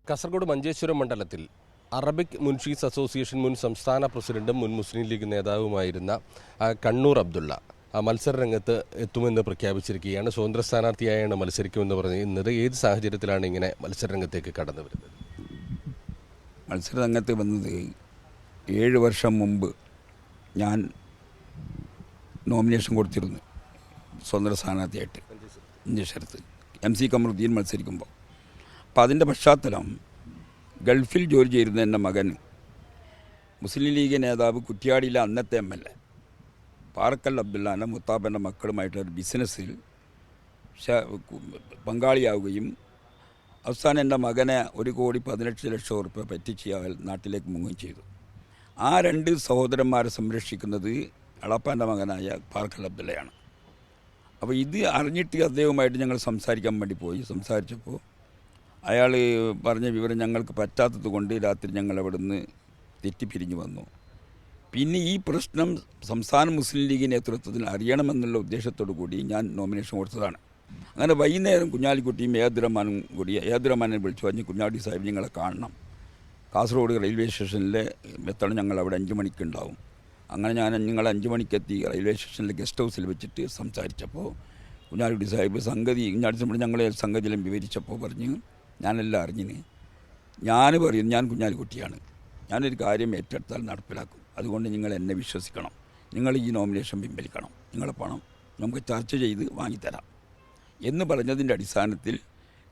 കാസർഗോഡ് മഞ്ചേശ്വരം മണ്ഡലത്തിൽ Arabic Munshis association മുൻ സംസ്ഥാന പ്രസിഡന്റും മുൻ മുസ്ലിം ലീഗ് നേതാവുമായിരുന്ന കണ്ണൂർ അബ്ദുള്ള മത്സരരംഗത്ത് എത്തുമെന്ന് പ്രഖ്യാപിച്ചിരിക്കുകയാണ്. സ്വതന്ത്ര സ്ഥാനാർത്ഥിയായാണ് മത്സരിക്കുമെന്ന് പറയുന്നത്. ഏത് സാഹചര്യത്തിലാണ് ഇങ്ങനെ മത്സരരംഗത്തേക്ക് കടന്നു വരുന്നത്? മത്സരരംഗത്ത് വന്നത് 7 വർഷം മുമ്പ് ഞാൻ നോമിനേഷൻ കൊടുത്തിരുന്നു സ്വതന്ത്ര സ്ഥാനാർത്ഥിയായിട്ട് മഞ്ചേശ്വരത്ത് MC കമറുദ്ദീൻ മത്സരിക്കുമ്പോൾ. അപ്പോൾ അതിൻ്റെ പശ്ചാത്തലം ഗൾഫിൽ ജോലി ചെയ്തിരുന്ന എൻ്റെ മകൻ മുസ്ലിം ലീഗ് നേതാവ് കുറ്റ്യാടിയിലെ അന്നത്തെ MLA പാറക്കൽ അബ്ദുല്ലാൻ്റെ മുത്താപ്പൻ്റെ മക്കളുമായിട്ടൊരു ബിസിനസ്സിൽ പങ്കാളിയാവുകയും അവസാനം എൻ്റെ മകനെ 1,18,00,000 രൂപ പറ്റിച്ച് അയാൾ നാട്ടിലേക്ക് മുങ്ങുകയും ചെയ്തു. ആ 2 സഹോദരന്മാരെ സംരക്ഷിക്കുന്നത് എളപ്പാൻ്റെ മകനായ പാറക്കൽ അബ്ദുള്ളയാണ്. അപ്പോൾ ഇത് അറിഞ്ഞിട്ട് അദ്ദേഹവുമായിട്ട് ഞങ്ങൾ സംസാരിക്കാൻ വേണ്ടി പോയി. സംസാരിച്ചപ്പോൾ അയാൾ പറഞ്ഞ വിവരം ഞങ്ങൾക്ക് പറ്റാത്തത് കൊണ്ട് രാത്രി ഞങ്ങൾ അവിടെ നിന്ന് തെറ്റിപ്പിരിഞ്ഞു വന്നു. പിന്നെ ഈ പ്രശ്നം സംസ്ഥാന മുസ്ലിം ലീഗ് നേതൃത്വത്തിൽ അറിയണമെന്നുള്ള ഉദ്ദേശത്തോടു കൂടി ഞാൻ നോമിനേഷൻ കൊടുത്തതാണ്. അങ്ങനെ വൈകുന്നേരം കുഞ്ഞാലിക്കുട്ടിയും ഏതുറഹ്മാനെ വിളിച്ചു പറഞ്ഞ് കുഞ്ഞാടി സാഹിബ് നിങ്ങളെ കാണണം, കാസർഗോഡ് റെയിൽവേ സ്റ്റേഷനിലെ എത്തണം, ഞങ്ങൾ അവിടെ 5 മണിക്കുണ്ടാവും. അങ്ങനെ നിങ്ങൾ 5 മണിക്കെത്തി റെയിൽവേ സ്റ്റേഷനിലെ ഗസ്റ്റ് ഹൗസിൽ വെച്ചിട്ട് സംസാരിച്ചപ്പോൾ കുഞ്ഞാലിക്കുട്ടി സാഹിബ് കുഞ്ഞാടി സാഹിബ് ഞങ്ങളെ സംഗതിയെല്ലാം വിവരിച്ചപ്പോൾ പറഞ്ഞ് ഞാനെല്ലാം അറിഞ്ഞിന്. ഞാൻ കുഞ്ഞാലിക്കുട്ടിയാണ്, ഞാനൊരു കാര്യം ഏറ്റെടുത്താൽ നടപ്പിലാക്കും, അതുകൊണ്ട് നിങ്ങൾ എന്നെ വിശ്വസിക്കണം, നിങ്ങൾ ഈ നോമിനേഷൻ പിൻവലിക്കണം, നിങ്ങളെ പണം നമുക്ക് ചർച്ച ചെയ്ത് വാങ്ങിത്തരാം എന്ന് പറഞ്ഞതിൻ്റെ അടിസ്ഥാനത്തിൽ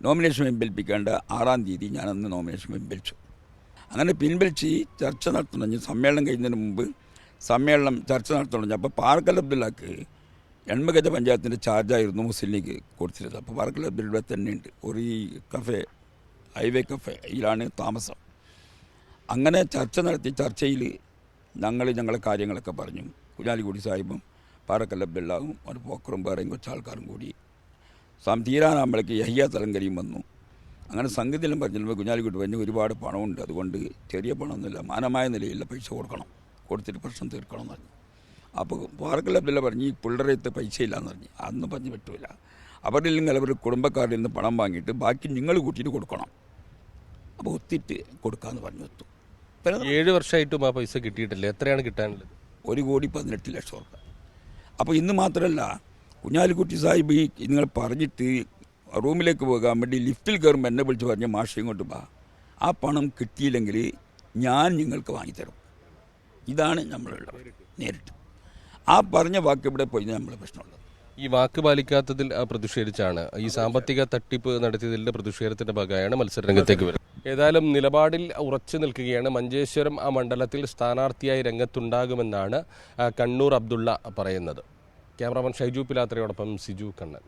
നോമിനേഷൻ പിൻവലിപ്പിക്കേണ്ട 6-ാം തീയതി ഞാനന്ന് നോമിനേഷൻ പിൻവലിച്ചു. അങ്ങനെ പിൻവലിച്ച് ചർച്ച നടത്തണമെങ്കിൽ സമ്മേളനം കഴിയുന്നതിന് മുമ്പ് ചർച്ച നടത്തണമെങ്കിൽ അപ്പോൾ പാറക്കൽ അബ്ദുള്ളക്ക് എൺമഗജ പഞ്ചായത്തിൻ്റെ ചാർജായിരുന്നു മുസ്ലിം ലീഗ് കൊടുത്തിരുന്നത്. അപ്പോൾ പാറക്കൽ അബ്ദുള്ള തന്നെയുണ്ട് ഒരു കഫേ, ഹൈവേ കഫേ, ഇതിലാണ് താമസം. അങ്ങനെ ചർച്ച നടത്തി ചർച്ചയിൽ ഞങ്ങളെ കാര്യങ്ങളൊക്കെ പറഞ്ഞു. കുഞ്ഞാലിക്കുട്ടി സാഹിബും പാറക്കൽ അബ്ദുള്ളയും ഒരു പോക്കറും വേറെയും കുറച്ച് ആൾക്കാരും കൂടി തീരാനാകുമ്പോഴേക്ക് യഹിയ തലങ്കരിയും വന്നു. അങ്ങനെ സംഗതിയെല്ലാം പറഞ്ഞപ്പോൾ കുഞ്ഞാലിക്കുട്ടി പറഞ്ഞ് ഒരുപാട് പണമുണ്ട്, അതുകൊണ്ട് ചെറിയ പണമൊന്നുമില്ല, മാനമായ നിലയിലുള്ള പൈസ കൊടുത്തിട്ട് പ്രശ്നം തീർക്കണം എന്ന് പറഞ്ഞു. അപ്പോൾ പാറക്കൽ അബ്ദുള്ള പറഞ്ഞ് ഈ പിള്ളേരത്തെ പൈസ ഇല്ലയെന്ന് പറഞ്ഞു. അതൊന്നും പറഞ്ഞ് പറ്റില്ല, അവരിൽ നിന്ന് അവരുടെ കുടുംബക്കാരിൽ നിന്ന് പണം വാങ്ങിയിട്ട് ബാക്കി നിങ്ങൾ കൂട്ടിയിട്ട് കൊടുക്കണം, അപ്പോൾ ഒത്തിട്ട് കൊടുക്കാമെന്ന് പറഞ്ഞു. ഒത്തു 7 വർഷമായിട്ടും ആ പൈസ കിട്ടിയിട്ടില്ല. എത്രയാണ് കിട്ടാനുള്ളത്? 1,18,00,000 രൂപ. അപ്പോൾ ഇന്ന് മാത്രമല്ല, കുഞ്ഞാലിക്കുട്ടി സാഹിബ് നിങ്ങൾ പറഞ്ഞിട്ട് റൂമിലേക്ക് പോകാൻ വേണ്ടി ലിഫ്റ്റിൽ കയറുമ്പോൾ എന്നെ വിളിച്ച് പറഞ്ഞ മാഷ് ഇങ്ങോട്ട് വാ, ആ പണം കിട്ടിയില്ലെങ്കിൽ ഞാൻ നിങ്ങൾക്ക് വാങ്ങിത്തരും. ഇതാണ് നമ്മളുള്ളത് നേരിട്ട്. ആ പറഞ്ഞ വാക്ക് ഇവിടെ പോയി നമ്മളെ പ്രശ്നമുള്ളത്. ഈ വാക്ക് പാലിക്കാത്തതിൽ പ്രതിഷേധിച്ചാണ്, ഈ സാമ്പത്തിക തട്ടിപ്പ് നടത്തിയതിൻ്റെ പ്രതിഷേധത്തിന്റെ ഭാഗമായാണ് മത്സരരംഗത്തേക്ക് വരുന്നത്. ഏതായാലും നിലപാടിൽ ഉറച്ചു നിൽക്കുകയാണ്. മഞ്ചേശ്വരം മണ്ഡലത്തിൽ സ്ഥാനാർത്ഥിയായി രംഗത്തുണ്ടാകുമെന്നാണ് കണ്ണൂർ അബ്ദുള്ള പറയുന്നത്. ക്യാമറാമാൻ ഷൈജു പിലാത്രയോടൊപ്പം സിജു കണ്ണൻ.